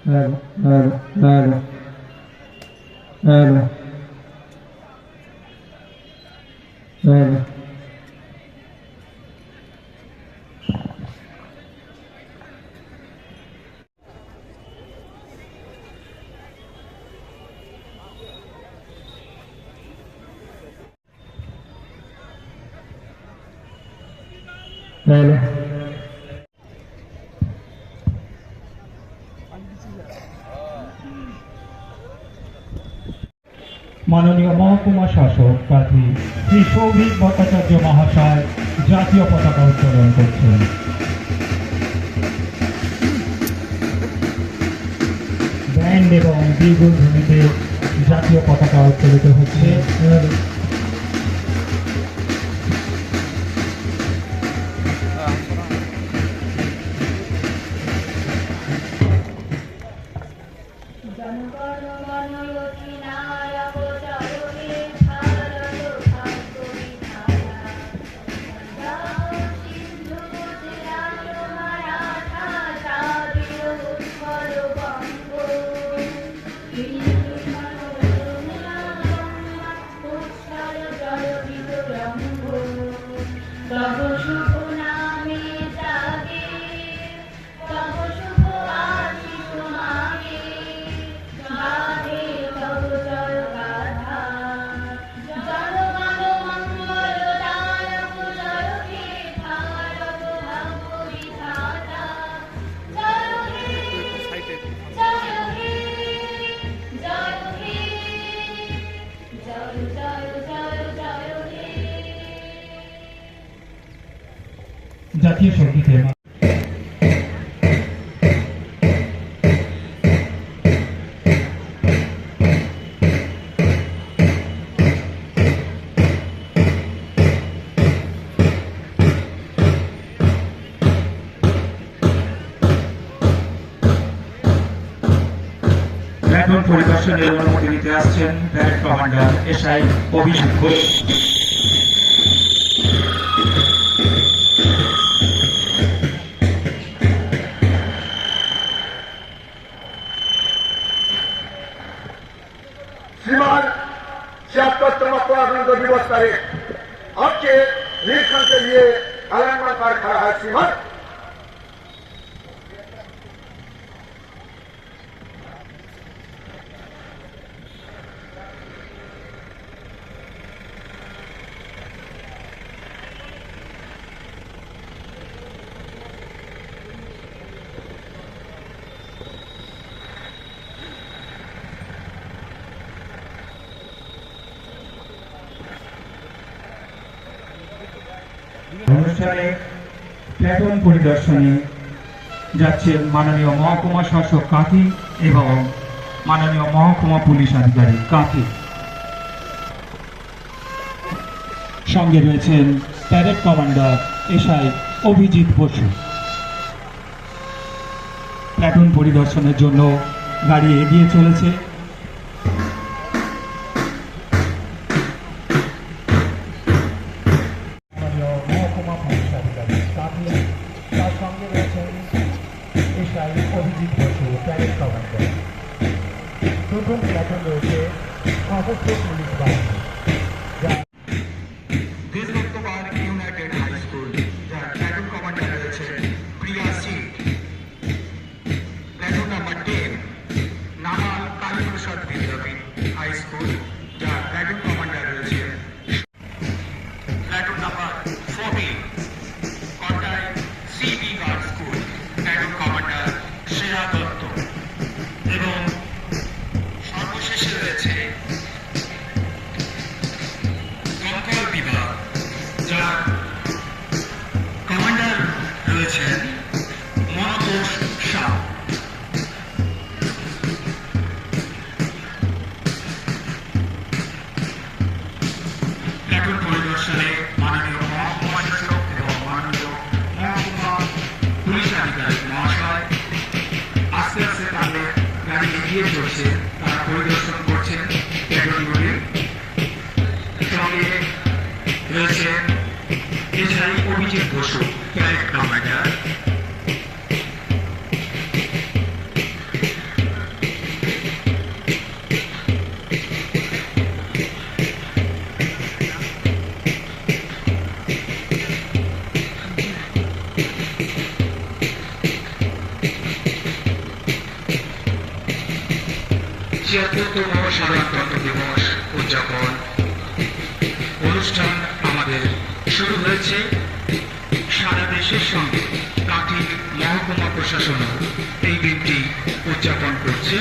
Hello, hello, hello, hello, hello. Hello. মাননীয় মহকুমা শাসক প্রার্থী শ্রী সৌভিক ভট্টাচার্য মহাশয় জাতীয় পতাকা উত্তোলন করছেন। ব্যান্ড এবং বিগুল ধ্বনিতে জাতীয় পতাকা উত্তোলিত হচ্ছে। জাতীয় সঙ্গীতের প্ল্যাটুন পরিদর্শনের অনুমতি নিতে আসছেন parade commander SI Abhijit Ghosh. श्रीमान 76वां गणतंत्र दिवस तारीख आपके निरीक्षण के लिए अलाइनमेंट कार्ड खड़ा है श्रीमान। অনুষ্ঠানে প্ল্যাটুন পরিদর্শনে যাচ্ছেন মাননীয় মহকুমা শাসক কাঁথি এবং মাননীয় মহকুমা পুলিশ আধিকারিক কাঁথি। সঙ্গে রয়েছেন parade commander SI Abhijit Basu. Platoon পরিদর্শনের জন্য গাড়ি এগিয়ে চলেছে। প্রথম প্ল্যাটুন রয়েছে সশস্ত্র পুলিশ বাহিনী। দেশভক্তবার ইউনাইটেড হাই স্কুল, যার প্ল্যাটুন কমান্ডার রয়েছে Priya Singh. Platoon number 10 Namal Kaliprasad Vidyapith high school, যার প্ল্যাটুন কমান্ডার রয়েছে। Platoon number 14 Kotai CB guard school, platoon commander Shreya Dutta. এবং সর্বশেষে রয়েছে দমকল বিভাগ, যার কমান্ডার রয়েছেন মনোতোষ শাহ। প্ল্যাটুন পরিদর্শনে মাননীয় মহকুমা শাসক এবং মাননীয় মহকুমা পুলিশ আধিকারিক মহাশয় আস্তে আস্তে তাদের গাড়ি এগিয়ে চলছে। তারা পরিদর্শন করছেন প্ল্যাটুনগুলি। সঙ্গে রয়েছে SI Abhijit Basu, parade commander. ছিয়াত্তরতম সাধারণতন্ত্র দিবস উদযাপন অনুষ্ঠান আমাদের শুরু হয়েছে। সারা দেশের সঙ্গে কাঠি মহকুমা প্রশাসনও এই দিনটি উদযাপন করছে।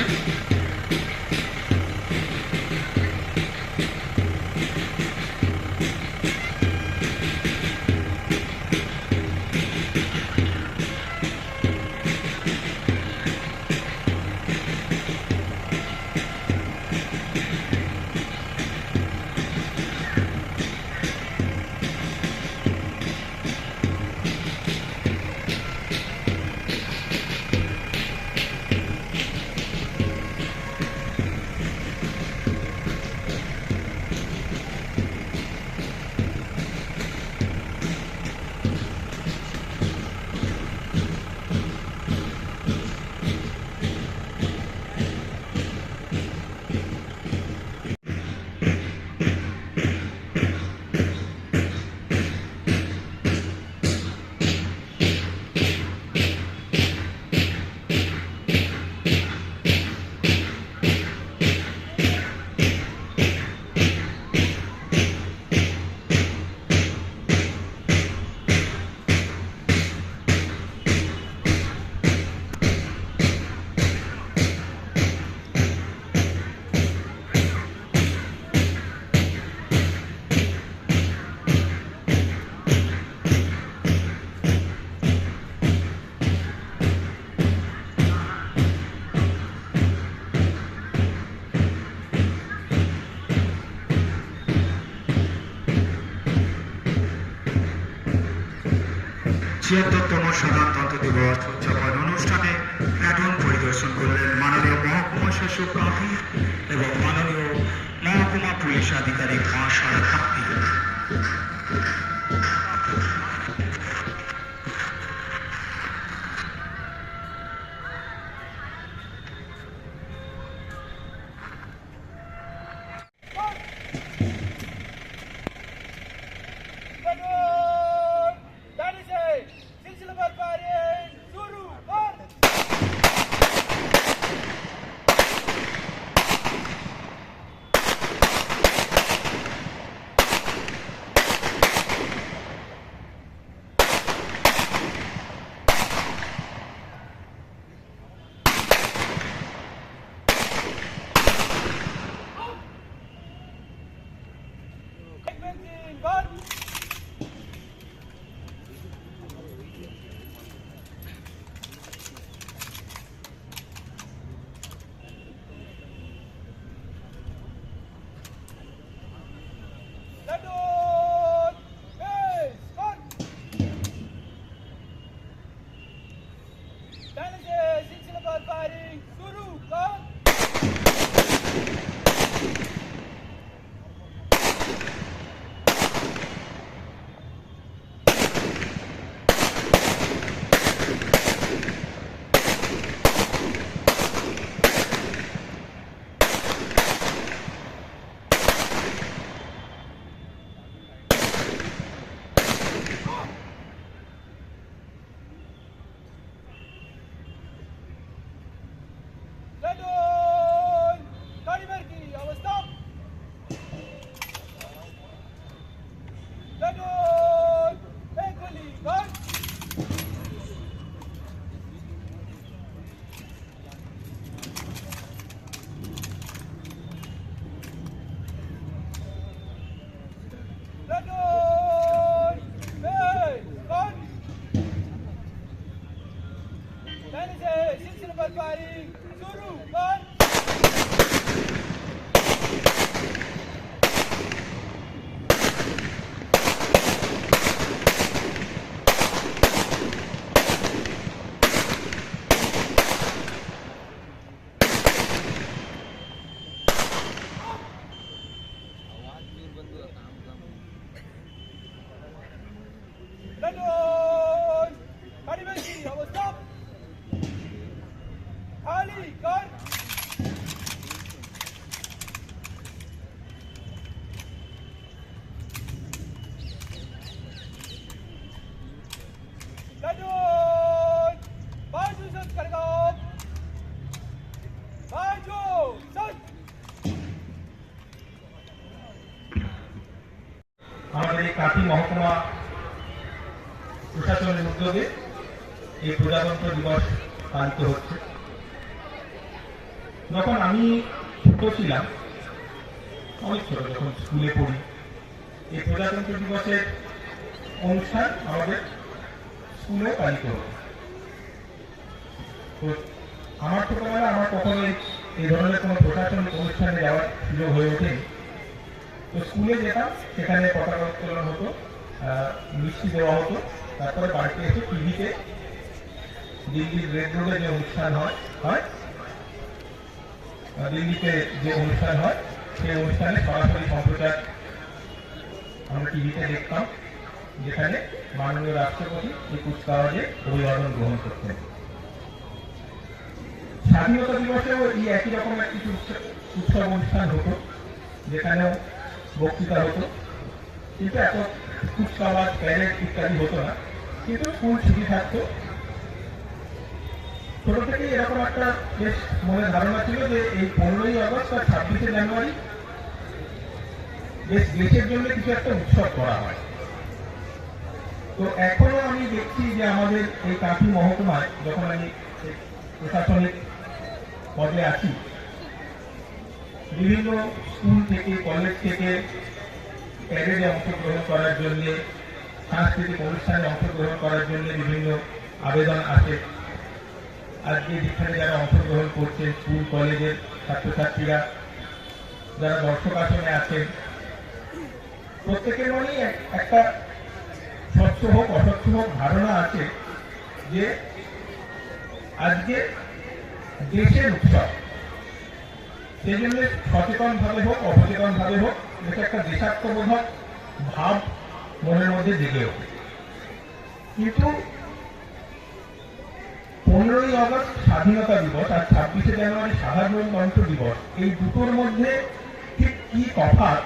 ছিয়াত্তরতম সাধারণতন্ত্র দিবস উদযাপন অনুষ্ঠানে প্যাটন পরিদর্শন করলেন মাননীয় মহকুমা শাসক কাঠি এবং মাননীয় মহকুমা পুলিশ আধিকারিক মহাশয় কাঠি। London! Party Messi, our stop! Ali, God! Kanthi মহকুমা প্রশাসনের উদ্যোগে এই প্রজাতন্ত্র দিবস পালিত হচ্ছে। যখন আমি ছোট ছিলাম, অনেক ছোট, যখন স্কুলে পড়ি, এই প্রজাতন্ত্র দিবসের অনুষ্ঠান আমাদের স্কুলে পালিত হতো। তো আমার ছোটবেলা আমার কখনো এই ধরনের কোনো প্রশাসনিক অনুষ্ঠানে যাওয়ার সুযোগ হয়ে ওঠেনি। তো স্কুলে যেতাম, সেখানে পতাকা উত্তোলন হতো, মিষ্টি দেওয়া হতো, তারপরে বাড়িতে এসে টিভিতে দিল্লির রেড রোডে যে অনুষ্ঠান হয় দিল্লিতে যে অনুষ্ঠান হয়, সেই অনুষ্ঠানে সরাসরি সম্প্রচার আমরা টিভিতে দেখতাম, যেখানে মাননীয় রাষ্ট্রপতি এই কুচকাওয়াজে অভিবাদন গ্রহণ করতেন। স্বাধীনতা দিবসেও এই একই রকমের কিছু উৎসব অনুষ্ঠান হতো, যেখানেও বক্তৃতা হতো, কিন্তু এত কুচকাওয়াজ, প্যারেড ইত্যাদি হতো না, কিন্তু স্কুল ছুটি থাকতো। ছোট থেকেই এরকম একটা বেশ মনে ধারণা ছিল যে এই 15ই আগস্ট আর 26শে জানুয়ারি বেশ দেশের জন্য কিছু একটা উৎসব করা হয়। তো এখনো আমি দেখছি যে আমাদের এই কাঁথি মহকুমায়, যখন আমি প্রশাসনিক পদে আছি, বিভিন্ন স্কুল থেকে, কলেজ থেকে প্যারেডে অংশগ্রহণ করার জন্য, সাংস্কৃতিক অনুষ্ঠানে অংশগ্রহণ করার জন্য বিভিন্ন আবেদন আসে। আজকে যেখানে যারা অংশগ্রহণ করছে, স্কুল কলেজের ছাত্রছাত্রীরা যারা দর্শক আসনে আছেন, প্রত্যেকের মনেই একটা স্বচ্ছ হোক অস্বচ্ছ হোক ধারণা আছে যে আজকে দেশের উৎসব, সেই জন্য সচেতন ভাবে হোক অবচেতন ভাবে হোক, এটা একটা দেশাত্মবোধক ভাব মনের মধ্যে জেগে ওঠে। কিন্তু 15ই আগস্ট স্বাধীনতা দিবস আর 26শে জানুয়ারি সাধারণতন্ত্র দিবস, এই দুটোর মধ্যে ঠিক কি তফাৎ,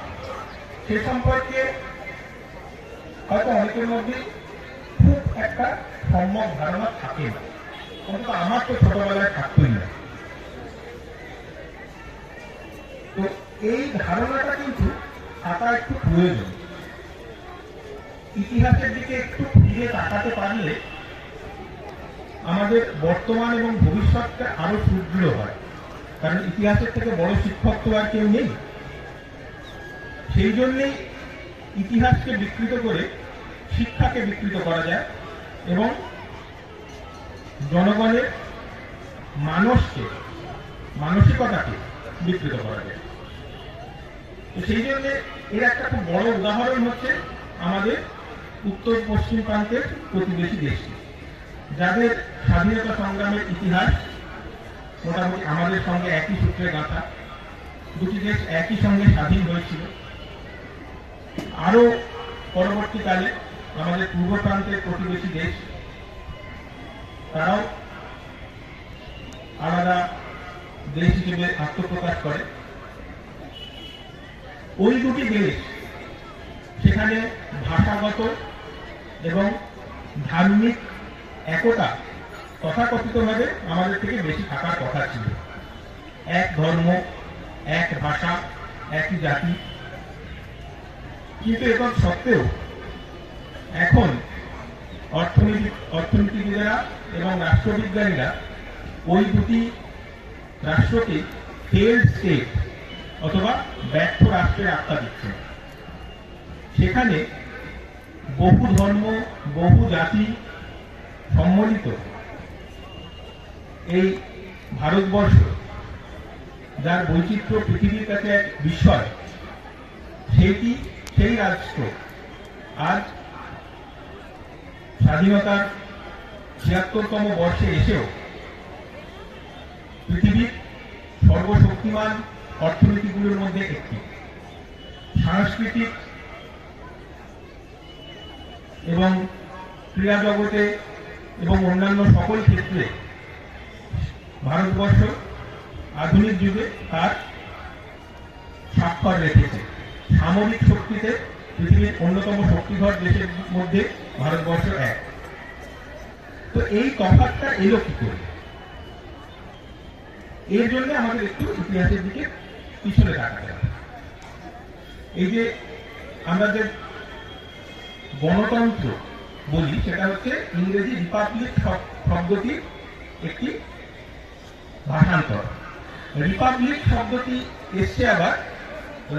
সে সম্পর্কে হয়তো অনেকের মধ্যে খুব একটা সম্যক ধারণা থাকে না, অন্তত আমার তো ছোটবেলায় থাকতই না। তো এই ধারণাটা কিন্তু থাকা একটু প্রয়োজন। ইতিহাসের দিকে একটু ফিরে তাকাতে পারলে আমাদের বর্তমান এবং ভবিষ্যৎটা আরো সুদৃঢ় হয়, কারণ ইতিহাসের থেকে বড় শিক্ষক তো আর কেউ নেই। সেই জন্যেই ইতিহাসকে বিকৃত করে শিক্ষাকে বিকৃত করা যায় এবং জনগণের মানসিকতাকে বিকৃত করা যায়। তো সেই জন্য এর একটা খুব বড় উদাহরণ হচ্ছে আমাদের উত্তর পশ্চিম প্রান্তের প্রতিবেশী দেশটি, যাদের স্বাধীনতা সংগ্রামের ইতিহাস মোটামুটি আমাদের সঙ্গে একই সূত্রে গাঁথা। দুটি দেশ একই সঙ্গে স্বাধীন হয়েছিল। আরো পরবর্তীকালে আমাদের পূর্ব প্রান্তের প্রতিবেশী দেশ, তারাও আলাদা দেশ হিসেবে আত্মপ্রকাশ করে। ওই দুটি দেশ, সেখানে ভাষাগত এবং ধার্মিক একতা তথাকথিতভাবে আমাদের থেকে বেশি থাকার কথা ছিল। এক ধর্ম, এক ভাষা, একই জাতি। কিন্তু এসব সত্ত্বেও এখন অর্থনীতিবিদেরা এবং রাষ্ট্রবিজ্ঞানীরা ওই দুটি রাষ্ট্রকে ফেইল্ড স্টেট অথবা ব্যর্থ রাষ্ট্রের আখ্যা দিচ্ছেন। সেখানে বহু ধর্ম, বহু জাতি সম্মিলিত এই ভারতবর্ষ, যার বৈচিত্র্য পৃথিবীর কাছে এক বিস্ময়, সেই রাষ্ট্র আজ স্বাধীনতার ৭৬তম বর্ষে এসেও পৃথিবীর সর্বশক্তিমান অর্থনীতিগুলোর মধ্যে একটি। সাংস্কৃতিক এবং ক্রীড়া জগতে এবং অন্যান্য সকল ক্ষেত্রে ভারতবর্ষ আধুনিক যুগে তার স্বাক্ষর রেখেছে। সামরিক শক্তিতে পৃথিবীর অন্যতম শক্তিধর দেশের মধ্যে ভারতবর্ষ এক। তো এই তফাৎটা এলো কি করে? এর জন্য আমাদের একটু ইতিহাসের দিকে পিছনে তাকাতে হবে। এই যে আমরা যে গণতন্ত্র বলি সেটা হচ্ছে ইংরেজি রিপাবলিক শব্দটির একটি ভাষান্তর। রিপাবলিক শব্দটি এসছে আবার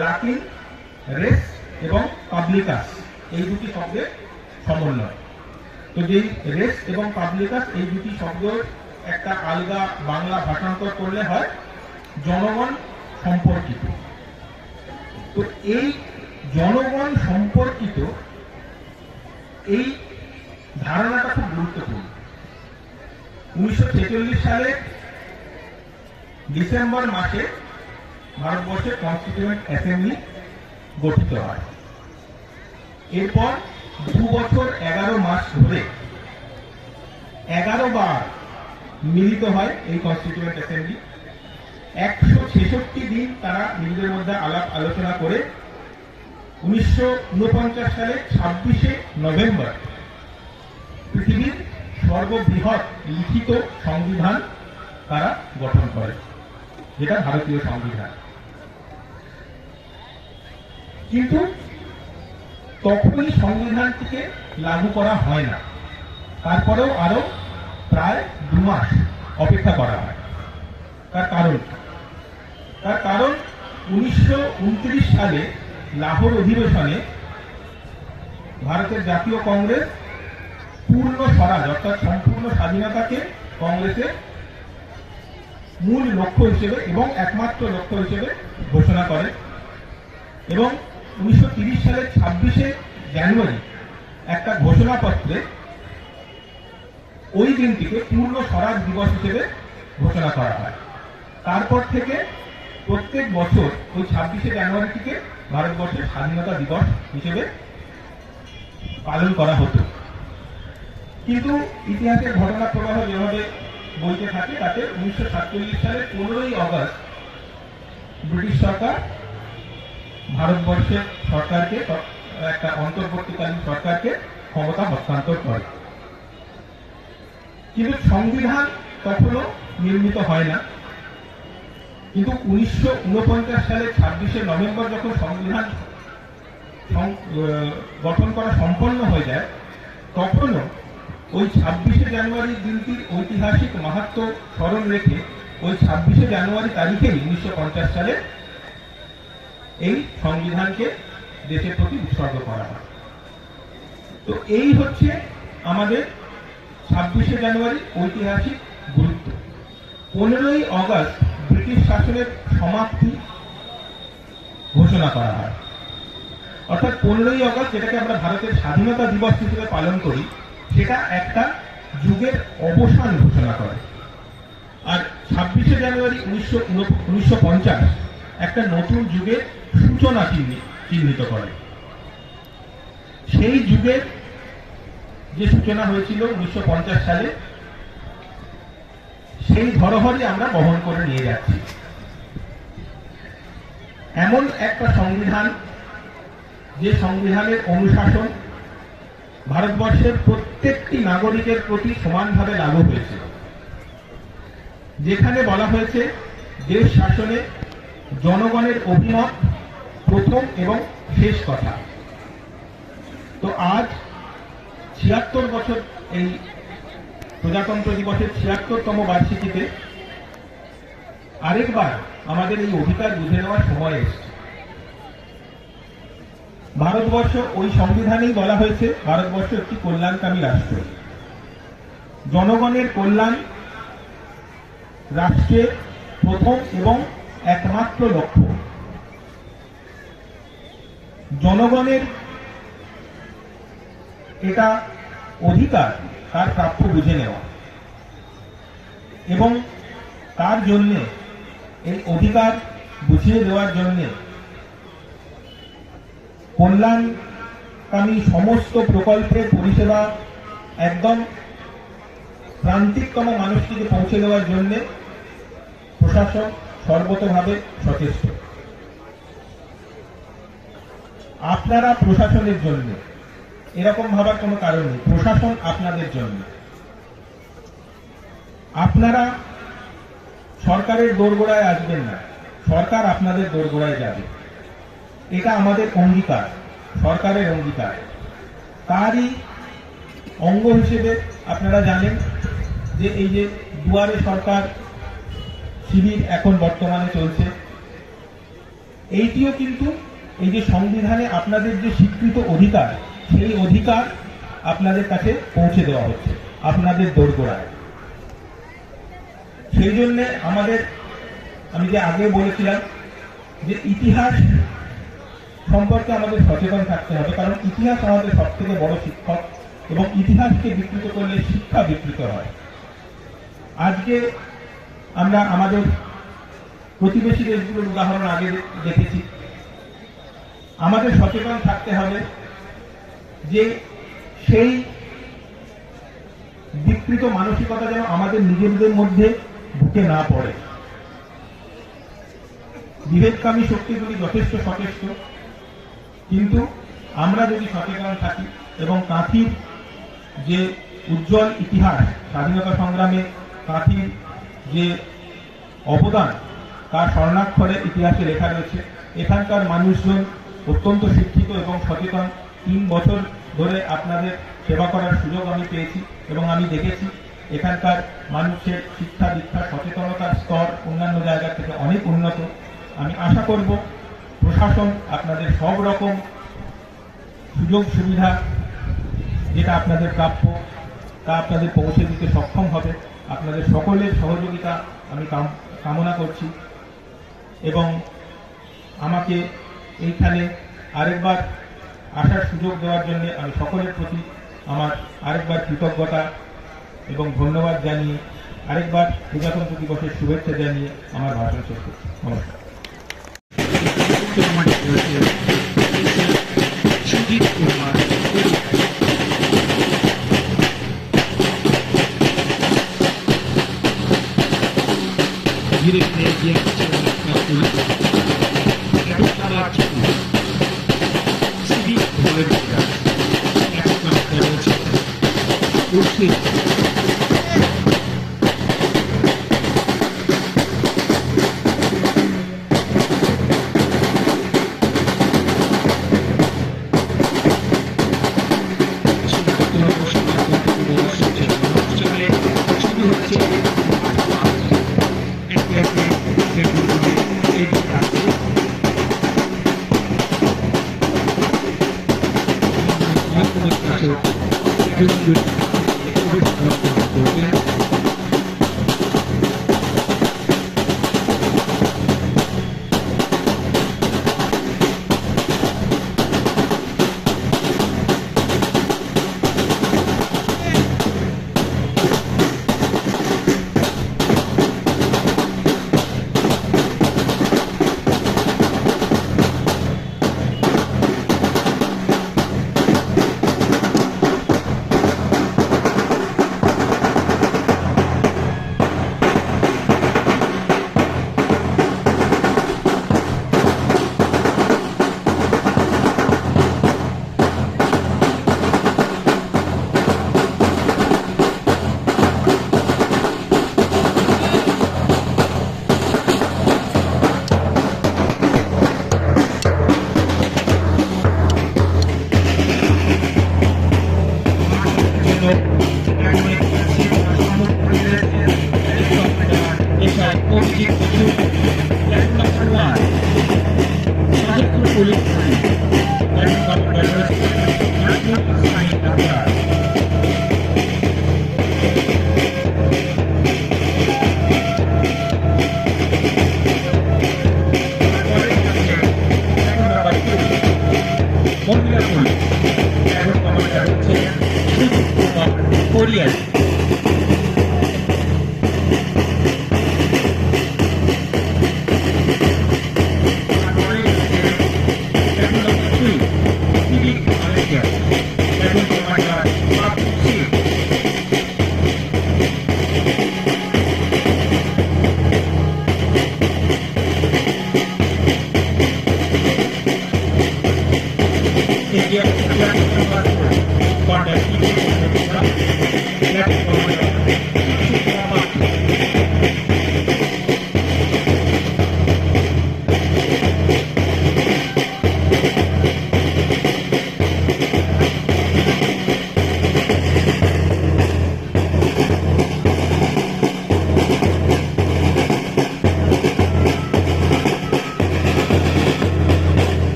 লাতিন রেস এবং পাবলিকাস এই দুটি শব্দের সমন্বয়। তো যেই রেস এবং পাবলিকাস এই দুটি শব্দ একটা আলগা বাংলা ভাষান্তর করলে হয় জনগণ সম্পর্কিত। তো এই জনগণ সম্পর্কিত এই ধারণাটা খুব গুরুত্বপূর্ণ। 1946 সালে ডিসেম্বর মাসে ভারতবর্ষের কনস্টিটিউয়েন্ট অ্যাসেম্বলি গঠিত হয়। এরপর 2 বছর 11 মাস ধরে 11 বার মিলিত হয় এই কনস্টিটিউয়েন্ট অ্যাসেম্বলি। 166 দিন তারা নিজেদের মধ্যে আলাপ আলোচনা করে 1949 সালে 26শে নভেম্বর পৃথিবীর সর্ববৃহৎ লিখিত সংবিধান তারা গঠন করে, যেটা ভারতীয় সংবিধান। কিন্তু তখনই সংবিধানটিকে লাগু করা হয় না, তারপরেও আরো প্রায় 2 মাস অপেক্ষা করা হয়। তার কারণ 1929 সালে লাহোর অধিবেশনে ভারতের জাতীয় কংগ্রেস পূর্ণ স্বরাজ অর্থাৎ সম্পূর্ণ স্বাধীনতাকে কংগ্রেসের মূল লক্ষ্য হিসেবে এবং একমাত্র লক্ষ্য হিসেবে ঘোষণা করে এবং 1930 সালের 26শে জানুয়ারি একটা ঘোষণাপত্রে ওই দিনটিকে পূর্ণ স্বরাজ দিবস হিসেবে ঘোষণা করা হয়। তারপর থেকে প্রত্যেক বছর ওই 26শে জানুয়ারিটিকে ভারতবর্ষের স্বাধীনতা দিবস হিসেবে পালন করা হতো। কিন্তু ইতিহাসের ঘটনা প্রবাহ যেভাবে বইতে থাকে তাতে 1947 সালের 15ই আগস্ট ব্রিটিশ সরকার ভারতবর্ষের সরকারকে একটা অন্তর্বর্তীকালীন সরকারকে ক্ষমতা হস্তান্তর করে। কিন্তু সংবিধান তখনও নির্মিত হয় না। কিন্তু 1949 সালের 26শে নভেম্বর যখন সংবিধান গঠন করা সম্পন্ন হয়ে যায়, তখনও ওই 26শে জানুয়ারি দিনটির ঐতিহাসিক মাহাত্ম্য স্মরণ রেখে ওই 26শে জানুয়ারি তারিখেই 1950 সালে এই সংবিধানকে দেশের প্রতি উৎসর্গ করা হয়। তো এই হচ্ছে আমাদের 26শে জানুয়ারি ঐতিহাসিক গুরুত্ব। 15ই আগস্ট ব্রিটিশ শাসনের সমাপ্তি ঘোষণা করা হয়, অর্থাৎ 15ই আগস্ট যেটাকে আমরা ভারতের স্বাধীনতা দিবস হিসেবে পালন করি, সেটা একটা যুগের অবসান ঘোষণা করে। আর 26শে জানুয়ারি 1950 একটা নতুন যুগের সূচনা চিহ্নিত করে। সেই যুগের যে সূচনা হয়েছিল 1950 সালে, সেই ধরোহরই আমরা বহন করে নিয়ে যাচ্ছি। এমন একটা সংবিধান, যে সংবিধানের অনুশাসন ভারতবর্ষের প্রত্যেকটি নাগরিকের প্রতি সমানভাবে লাগু হয়েছে, যেখানে বলা হয়েছে দেশ শাসনে জনগণের অভিমত প্রথম এবং শেষ কথা। তো আজ 76 বছর এই প্রজাতন্ত্র দিবসের 76তম বার্ষিকীতে আরেকবার আমাদের এই অধিকার বুঝে নেওয়ার সময় এসেছে। ভারতবর্ষ ওই সংবিধানেই বলা হয়েছে ভারতবর্ষ একটি কল্যাণকামী রাষ্ট্র। জনগণের কল্যাণ রাষ্ট্রের প্রথম এবং একমাত্র লক্ষ্য। জনগণের এটা অধিকার তার প্রাপ্য বুঝে নেওয়া এবং তার জন্য এই অধিকার বুঝিয়ে দেওয়ার জন্য কল্যাণকামী সমস্ত প্রকল্পের পরিষেবা একদম প্রান্তিকতম মানুষটিকে পৌঁছে দেওয়ার জন্য প্রশাসন সর্বতোভাবে সচেষ্ট। আপনারা প্রশাসনের জন্য, এরকম ভাবার কোনো কারণ নেই, প্রশাসন আপনাদের জন্য। আপনারা সরকারের দোরগোড়ায় আসবেন না, সরকার আপনাদের দোরগোড়ায় যাবে। এটা আমাদের অঙ্গীকার, সরকারের অঙ্গীকার। তারই অঙ্গ হিসেবে আপনারা জানেন যে এই যে দুয়ারে সরকার শিবির এখন বর্তমানে চলছে, এইটিও কিন্তু এই যে সংবিধানে আপনাদের যে স্বীকৃত অধিকার, সেই অধিকার আপনাদের কাছে পৌঁছে দেওয়া হচ্ছে আপনাদের দোরগোড়ায়। সেই জন্যে আমাদের, আমি যে আগে বলেছিলাম যে ইতিহাস সম্পর্কে আমাদের সচেতন থাকতে হবে, কারণ ইতিহাস আমাদের সব থেকে বড় শিক্ষক এবং ইতিহাসকে বিকৃত করলে শিক্ষা বিকৃত হয়। আজকে আমরা আমাদের প্রতিবেশী দেশগুলোর উদাহরণ আগে দেখেছি। আমাদের সচেতন থাকতে হবে যে সেই বিকৃত মানসিকতা যেন আমাদের নিজেদের মধ্যে ঢুকে না পড়ে। বিভেদকামী শক্তিগুলি যথেষ্ট সচেষ্ট, কিন্তু আমরা যদি সচেতন থাকি এবং কাঁথির যে উজ্জ্বল ইতিহাস, স্বাধীনতা সংগ্রামে কাঁথির যে অবদান তার স্বর্ণাক্ষরে ইতিহাসে লেখা রয়েছে। এখানকার মানুষজন অত্যন্ত শিক্ষিত এবং সচেতন। 3 বছর ধরে আপনাদের সেবা করার সুযোগ আমি পেয়েছি এবং আমি দেখেছি এখানকার মানুষের শিক্ষা দীক্ষা সচেতনতার স্তর অন্যান্য জায়গা থেকে অনেক উন্নত। আমি আশা করব প্রশাসন আপনাদের সব রকম সুযোগ সুবিধা যেটা আপনাদের প্রাপ্য তা আপনাদের পৌঁছে দিতে সক্ষম হবে। আপনাদের সকলের সহযোগিতা আমি কামনা করছি এবং আমাকে এইখানে আরেকবার আসার সুযোগ দেওয়ার জন্য আমি সকলের প্রতি আমার আরেকবার কৃতজ্ঞতা এবং ধন্যবাদ জানিয়ে আরেকবার প্রজাতন্ত্র দিবসের শুভেচ্ছা জানিয়ে আমার ভাষণ শেষ করছি। নমস্কার। Sujit Kumar direttamente Grazie.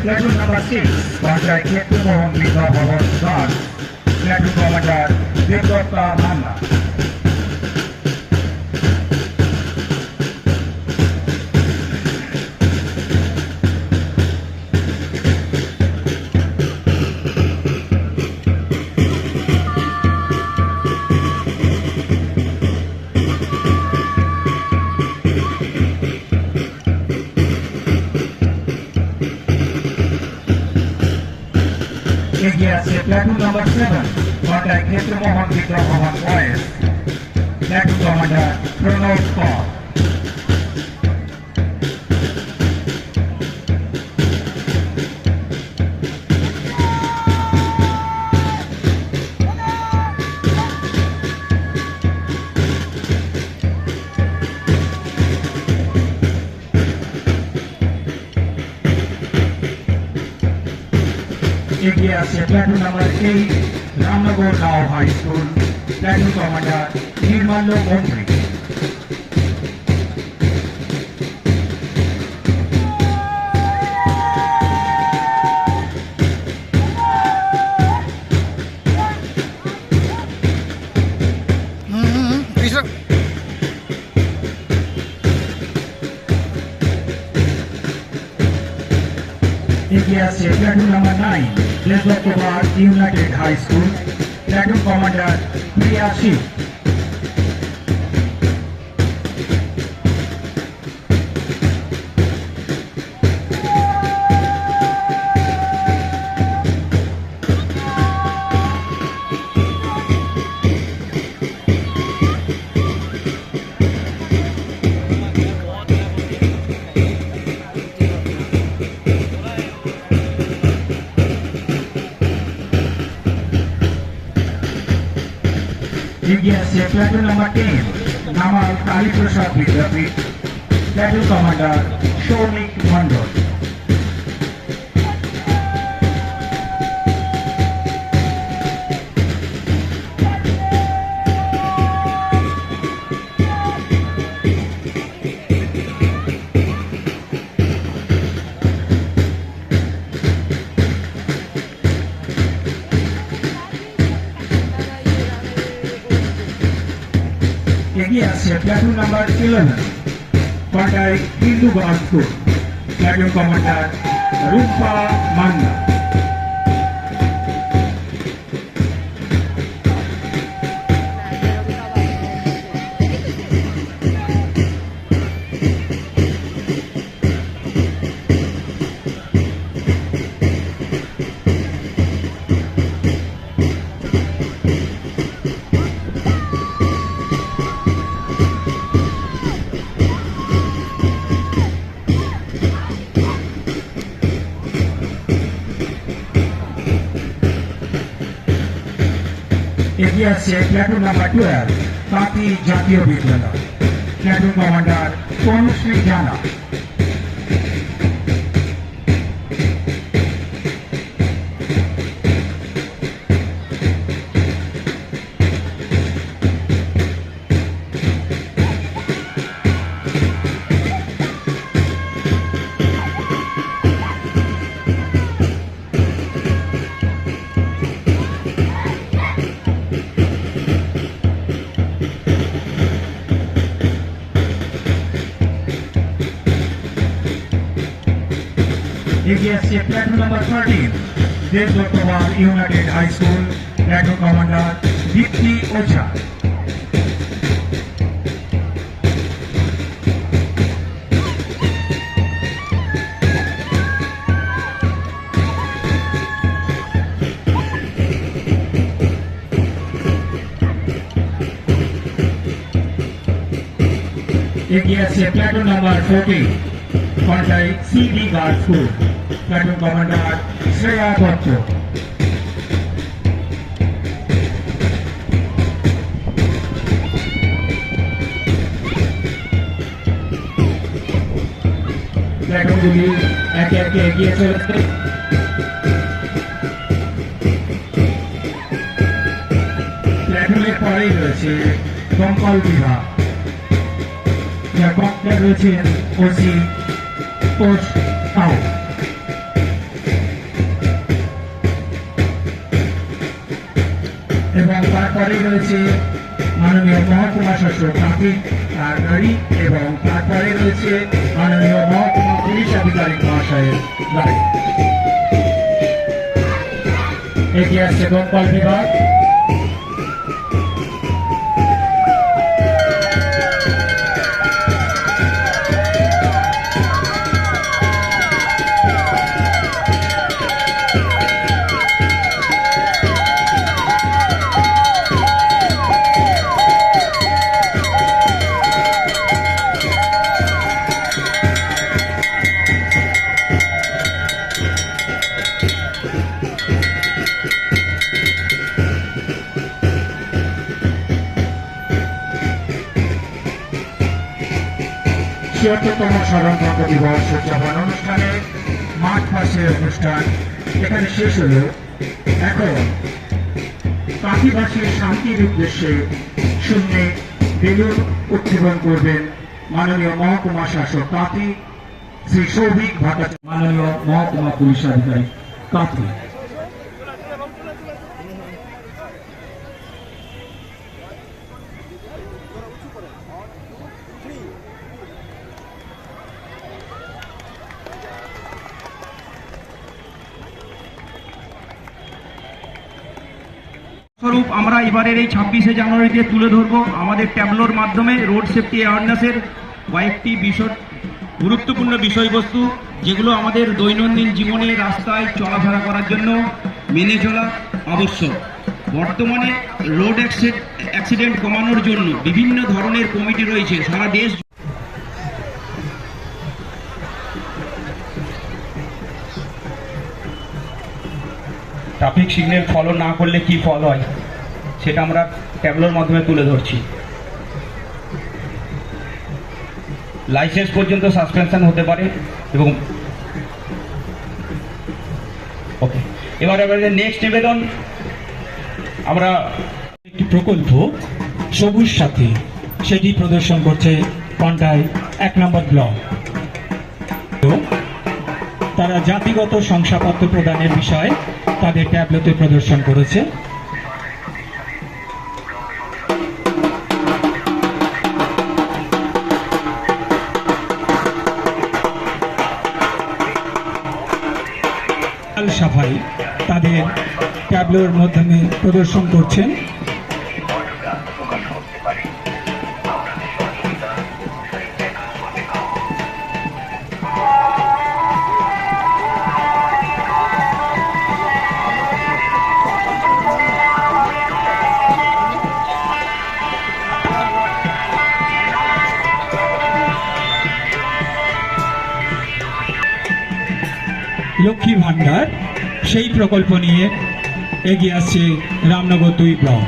Platoon number 6 panchayat Kshetramohan Vidya Bhavan guard platoon commander Debdatta Manna. এগিয়ে আছে প্লাটুন নাম্বার 7 পঞ্চায়েত ক্ষেত্রমোহন বিদ্যা ভবন boys platoon commander Pranab Kar. এগিয়ে আছে প্লাটুন নাম্বার 8 রামনগর নাও high school platoon commander Nirmalya Mantri. এগিয়ে আছে প্লাটুন নাম্বার 9 দেশভক্তবাদ united high school platoon commander Priya Shib. এগিয়ে আছে platoon number 10 Namal Kaliprasad Vidyapith platoon commander Soumik Mandal. এগিয়ে আছে platoon number 11 Panchayat Hindu girls school platoon commander Rupa Manna. এগিয়ে আছে প্লাটুন নাম্বার 12 কাঁথি জাতীয় বিদ্যালয় প্লাটুন কমান্ডার তনুশ্রী জানা। এগিয়ে আছে প্লাটুন নাম্বার 13 দেশভক্তবাদ united high school platoon commander Dipti Ojha. এগিয়ে আছে platoon number 14 Panchayat CD girls school platoon commander Shreya Dutta. প্লাটুনগুলি একে একে এগিয়ে চলেছে। প্লাটুনের পরেই রয়েছে দমকল বিভাগ, যার কমান্ডার রয়েছেন ওসি পোস্ট আউট। তারপরে রয়েছে মাননীয় মহকুমা শাসক ট্রাফিক আর গাড়ি, এবং তারপরে রয়েছে মাননীয় মহকুমা পুলিশ আধিকারিক মহাশয়ের গাড়ি। এগিয়ে আসছে দমকল বিভাগ। ছিয়াত্তরতম সাধারণতন্ত্র দিবস উদযাপন অনুষ্ঠানে মাঠ পাশের অনুষ্ঠান এখানে শেষ হল। এখন কাঁথিবাসীর শান্তির উদ্দেশ্যে শূন্যে বেলুন উৎক্ষেপণ করবেন মাননীয় মহকুমা শাসক কাঁথি শ্রী সৌভিক ভট্টাচার্য, মাননীয় মহকুমা পুলিশ আধিকারিক কাঁথি। স্বরূপ আমরা এবারের এই 26শে জানুয়ারিতে তুলে ধরব আমাদের ট্যাবলোর মাধ্যমে রোড সেফটি অ্যাওয়ারনেসের কয়েকটি গুরুত্বপূর্ণ বিষয়বস্তু, যেগুলো আমাদের দৈনন্দিন জীবনে রাস্তায় চলাফেরা করার জন্য মেনে চলা আবশ্যক। বর্তমানে রোড অ্যাক্সিডেন্ট কমানোর জন্য বিভিন্ন ধরনের কমিটি রয়েছে সারা দেশ। ট্রাফিক সিগন্যাল ফলো না করলে কি ফল হয় সেটা আমরা ট্যাবলোর মাধ্যমে তুলে ধরছি। লাইসেন্স পর্যন্ত সাসপেনশন হতে পারে। এবং ওকে, এবার আমাদের নেক্সট নিবেদন, আমরা একটি প্রকল্প সবুজ সাথী, সেটি প্রদর্শন করছে কন্টাই 1 নম্বর ব্লক। তারা জাতিগত শংসাপত্র প্রদানের বিষয়ে তাদের ট্যাবলেটে প্রদর্শন করেছে। সাফাই তাদের ট্যাবলোর মাধ্যমে প্রদর্শন করছেন। লক্ষ্মী ভান্ডার সেই প্রকল্প নিয়ে এগিয়ে আসছে রামনগর 2 ব্লক।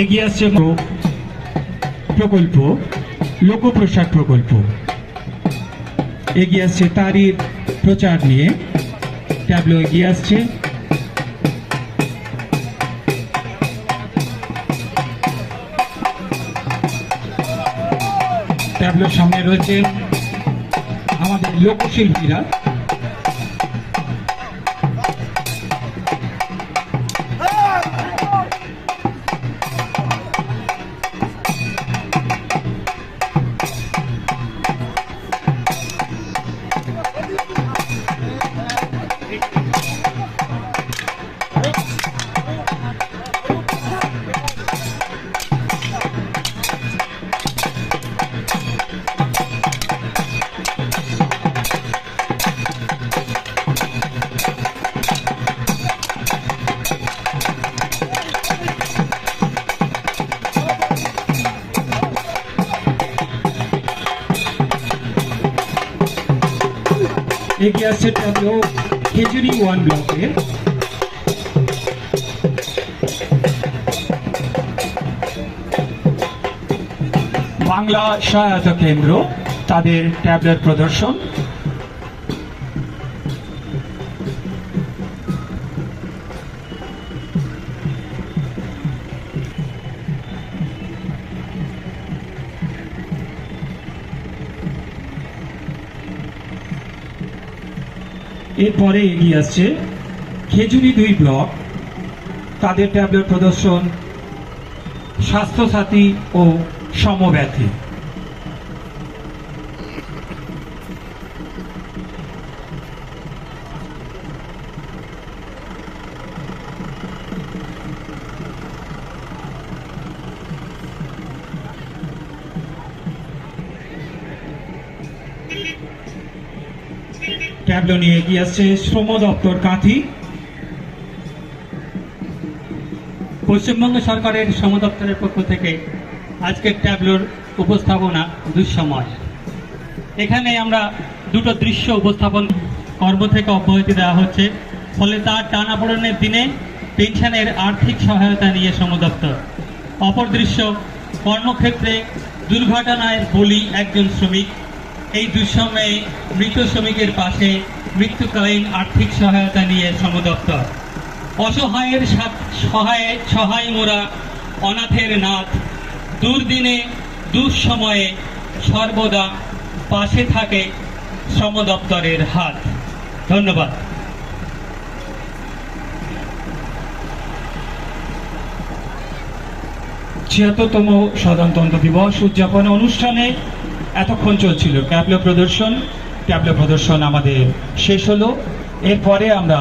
এগিয়ে আসছে প্রকল্প, লোকপ্রসাদ প্রকল্প। এগিয়ে আসছে তারই প্রচার নিয়ে ট্যাবলো এগিয়ে আসছে। ট্যাবলোর সামনে রয়েছে আমাদের লোকশিল্পীরা। এগিয়ে আসছে ট্যাবলো খেজুরি 1 ব্লকে। বাংলা সহায়তা কেন্দ্র তাদের ট্যাবলেট প্রদর্শন। এরপরে এগিয়ে আসছে খেজুরি 2 ব্লক, তাদের ট্যাবলেট প্রদর্শন স্বাস্থ্যসাথী ও সমব্যাথী। ট্যাবলো নিয়ে এগিয়ে আসছে শ্রম দপ্তর কাঁথি। পশ্চিমবঙ্গ সরকারের শ্রম দপ্তরের পক্ষ থেকে আজকের ট্যাবলোর উপস্থাপনা দুঃসময়। এখানে আমরা দুটো দৃশ্য উপস্থাপন কর্ম থেকে অব্যাহতি দেওয়া হচ্ছে, ফলে তার টানাপোড়েনের দিনে পেনশনের আর্থিক সহায়তা নিয়ে শ্রম দপ্তর। অপর দৃশ্য, কর্মক্ষেত্রে দুর্ঘটনায় বলি একজন শ্রমিক। এই দুঃসময়ে মৃত শ্রমিকের পাশে মৃত্যুকালীন আর্থিক সহায়তা নিয়ে শ্রম দপ্তর। অসহায়ের সহায় মোরা অনাথের নাথ, দুর্দিনে দুঃসময়ে সর্বদা পাশে থাকে শ্রম দপ্তরের হাত। ধন্যবাদ। ৭৬তম সাধারণতন্ত্র দিবস উদযাপন অনুষ্ঠানে এতক্ষণ চলছিল ট্যাবলো প্রদর্শন। ট্যাবলো প্রদর্শন আমাদের শেষ হলো। এরপরে আমরা